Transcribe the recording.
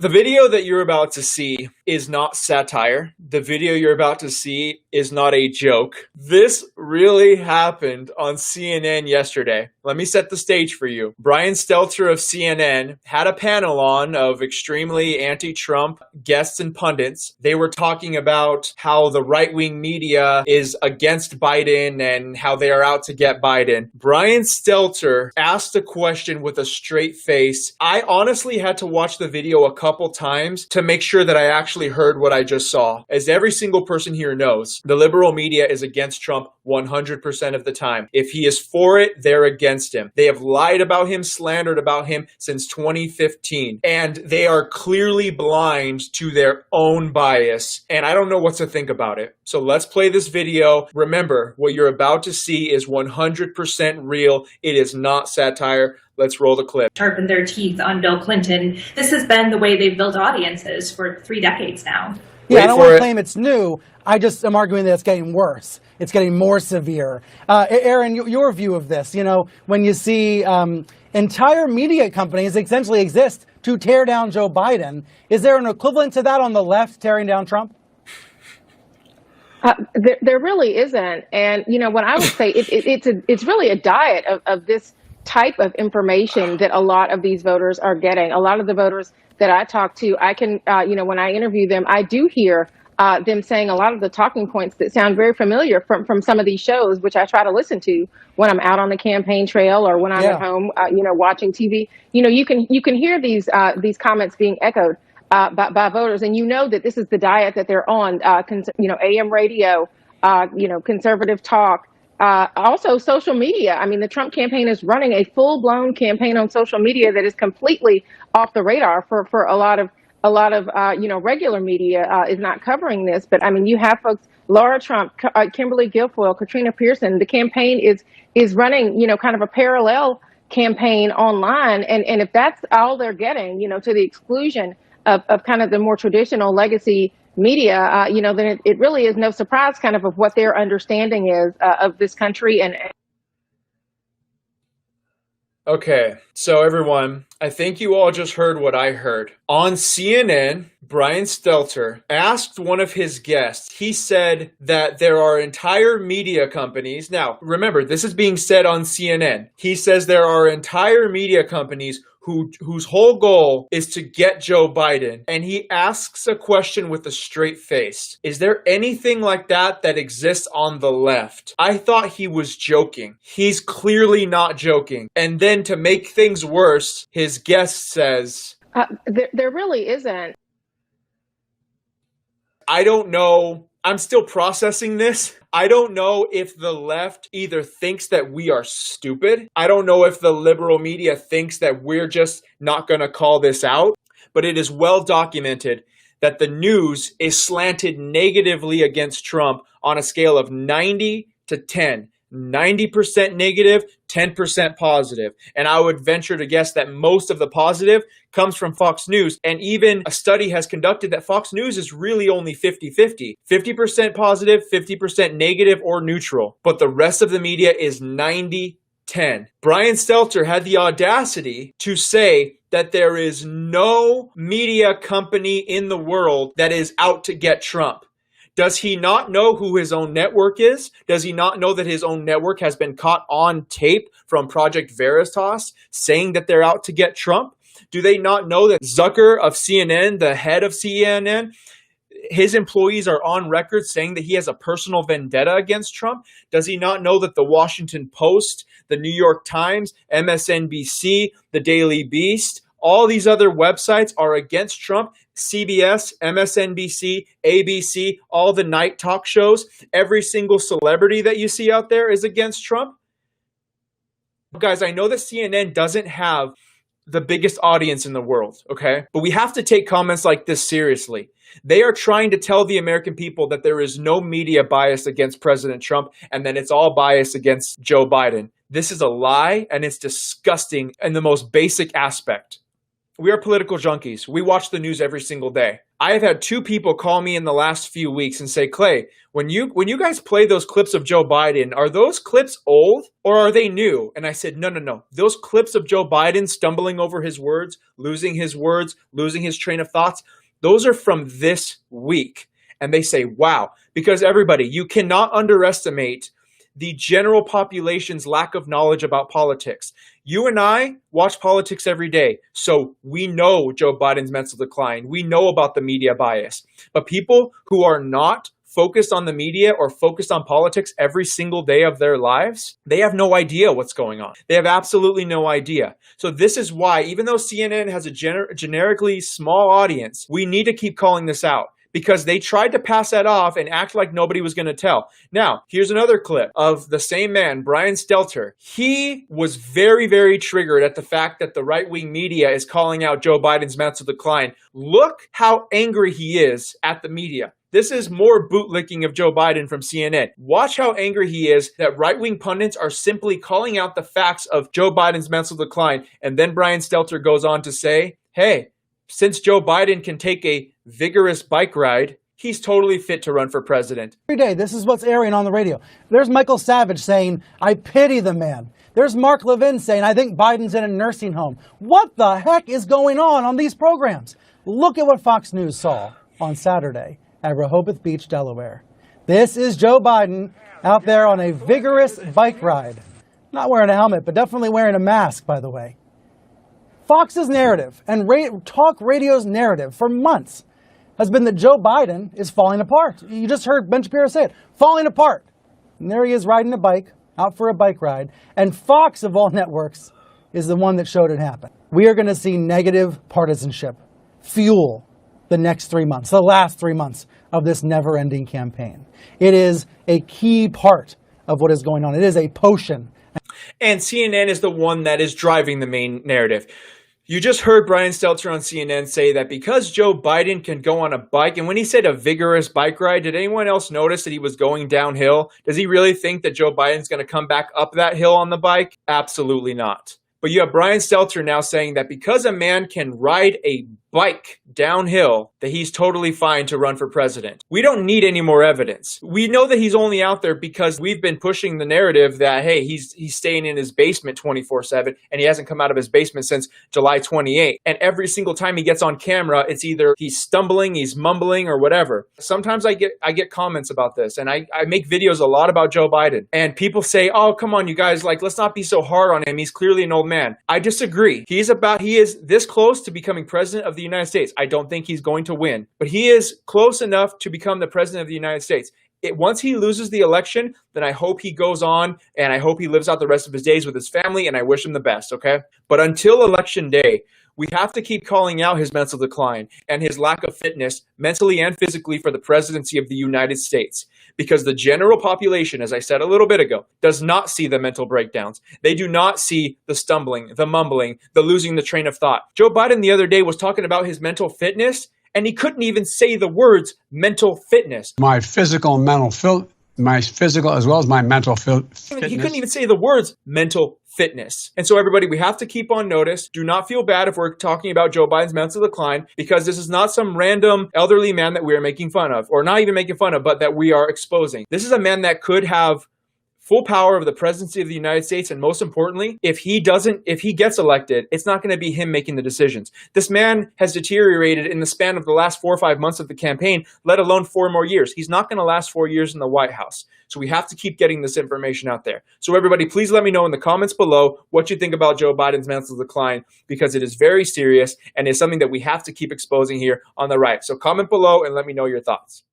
The video that you're about to see is not satire. The video you're about to see is not a joke. This really happened on CNN yesterday. Let me set the stage for you. Brian Stelter of CNN had a panel on of extremely anti-Trump guests and pundits. They were talking about how the right-wing media is against Biden and how they are out to get Biden. Brian Stelter asked a question with a straight face. I honestly had to watch the video a couple times to make sure that I actually heard what I just saw. As every single person here knows, the liberal media is against Trump 100% of the time. If he is for it, they're against him. They have lied about him, slandered about him since 2015. And they are clearly blind to their own bias. And I don't know what to think about it. So let's play this video. Remember, what you're about to see is 100% real. It is not satire. Let's roll the clip. Sharpen their teeth on Bill Clinton. This has been the way they've built audiences for 3 decades now. Yeah, I don't want to claim it's new. I just am arguing that it's getting worse. It's getting more severe. Aaron, your view of this, when you see entire media companies essentially exist to tear down Joe Biden, is there an equivalent to that on the left tearing down Trump? There really isn't. And, what I would say, it's really a diet of this type of information that a lot of these voters are getting. A lot of the voters that I talk to, I can, when I interview them, I do hear them saying a lot of the talking points that sound very familiar from some of these shows, which I try to listen to when I'm out on the campaign trail or when I'm at home, watching TV. You can hear these comments being echoed by voters, and that this is the diet that they're on. AM radio, conservative talk. Also social media. I mean, the Trump campaign is running a full-blown campaign on social media that is completely off the radar for a lot of regular media is not covering this. But I mean, you have folks, Laura Trump, Kimberly Guilfoyle, Katrina Pearson. The campaign is running, kind of a parallel campaign online. And if that's all they're getting, to the exclusion of kind of the more traditional legacy media, then it really is no surprise kind of what their understanding is of this country. Okay, so everyone, I think you all just heard what I heard. On CNN, Brian Stelter asked one of his guests, he said that there are entire media companies. Now, remember, this is being said on CNN. He says there are entire media companies whose whole goal is to get Joe Biden. And he asks a question with a straight face. Is there anything like that exists on the left? I thought he was joking. He's clearly not joking. And then to make things worse, his guest says, there really isn't. I don't know. I'm still processing this. I don't know if the left either thinks that we are stupid. I don't know if the liberal media thinks that we're just not going to call this out. But it is well documented that the news is slanted negatively against Trump on a scale of 90 to 10. 90% negative, 10% positive. And I would venture to guess that most of the positive comes from Fox News. And even a study has conducted that Fox News is really only 50-50. 50% positive, 50% negative or neutral. But the rest of the media is 90-10. Brian Stelter had the audacity to say that there is no media company in the world that is out to get Trump. Does he not know who his own network is? Does he not know that his own network has been caught on tape from Project Veritas saying that they're out to get Trump? Do they not know that Zucker of CNN, the head of CNN, his employees are on record saying that he has a personal vendetta against Trump? Does he not know that the Washington Post, the New York Times, MSNBC, the Daily Beast, all these other websites are against Trump? CBS, MSNBC, ABC, all the night talk shows, every single celebrity that you see out there is against Trump. Guys, I know that CNN doesn't have the biggest audience in the world, okay? But we have to take comments like this seriously. They are trying to tell the American people that there is no media bias against President Trump and that it's all bias against Joe Biden. This is a lie, and it's disgusting in the most basic aspect. We are political junkies. We watch the news every single day. I have had 2 people call me in the last few weeks and say, Clay, when you guys play those clips of Joe Biden, are those clips old or are they new? And I said, no. Those clips of Joe Biden stumbling over his words, losing his train of thoughts, those are from this week. And they say, wow, because everybody, you cannot underestimate the general population's lack of knowledge about politics. You and I watch politics every day, so we know Joe Biden's mental decline. We know about the media bias. But people who are not focused on the media or focused on politics every single day of their lives, they have no idea what's going on. They have absolutely no idea. So this is why, even though CNN has a generically small audience, we need to keep calling this out, because they tried to pass that off and act like nobody was going to tell. Now, here's another clip of the same man, Brian Stelter. He was very, very triggered at the fact that the right-wing media is calling out Joe Biden's mental decline. Look how angry he is at the media. This is more bootlicking of Joe Biden from CNN. Watch how angry he is that right-wing pundits are simply calling out the facts of Joe Biden's mental decline. And then Brian Stelter goes on to say, hey, since Joe Biden can take a vigorous bike ride, he's totally fit to run for president. Every day, this is what's airing on the radio. There's Michael Savage saying, I pity the man. There's Mark Levin saying, I think Biden's in a nursing home. What the heck is going on these programs? Look at what Fox News saw on Saturday at Rehoboth Beach, Delaware. This is Joe Biden out there on a vigorous bike ride. Not wearing a helmet, but definitely wearing a mask, by the way. Fox's narrative and talk radio's narrative for months has been that Joe Biden is falling apart. You just heard Ben Shapiro say it, falling apart. And there he is riding a bike, out for a bike ride. And Fox, of all networks, is the one that showed it happen. We are going to see negative partisanship fuel the next 3 months, the last 3 months of this never-ending campaign. It is a key part of what is going on. It is a potion. And CNN is the one that is driving the main narrative. You just heard Brian Stelter on CNN say that because Joe Biden can go on a bike, and when he said a vigorous bike ride, did anyone else notice that he was going downhill? Does he really think that Joe Biden's going to come back up that hill on the bike? Absolutely not. But you have Brian Stelter now saying that because a man can ride a bike downhill, that he's totally fine to run for president. We don't need any more evidence. We know that he's only out there because we've been pushing the narrative that, hey, he's staying in his basement 24/7, and he hasn't come out of his basement since July 28. And every single time he gets on camera, it's either he's stumbling, he's mumbling, or whatever. Sometimes I get comments about this, and I make videos a lot about Joe Biden, and people say, oh, come on, you guys, like, let's not be so hard on him. He's clearly an old man. I disagree. He is this close to becoming president of the United States. I don't think he's going to win, but he is close enough to become the president of the United States. Once he loses the election, then I hope he goes on and I hope he lives out the rest of his days with his family, and I wish him the best, okay? But until election day, we have to keep calling out his mental decline and his lack of fitness mentally and physically for the presidency of the United States. Because the general population, as I said a little bit ago, does not see the mental breakdowns. They do not see the stumbling, the mumbling, the losing the train of thought. Joe Biden the other day was talking about his mental fitness, and he couldn't even say the words mental fitness. My physical and mental my physical as well as my mental fitness. He couldn't even say the words mental fitness. And so everybody, we have to keep on notice. Do not feel bad if we're talking about Joe Biden's mental decline, because this is not some random elderly man that we are making fun of, or not even making fun of, but that we are exposing. This is a man that could have full power of the presidency of the United States. And most importantly, if he gets elected, it's not going to be him making the decisions. This man has deteriorated in the span of the last 4 or 5 months of the campaign, let alone 4 more years. He's not going to last 4 years in the White House. So we have to keep getting this information out there. So everybody, please let me know in the comments below what you think about Joe Biden's mental decline, because it is very serious and is something that we have to keep exposing here on the right. So comment below and let me know your thoughts.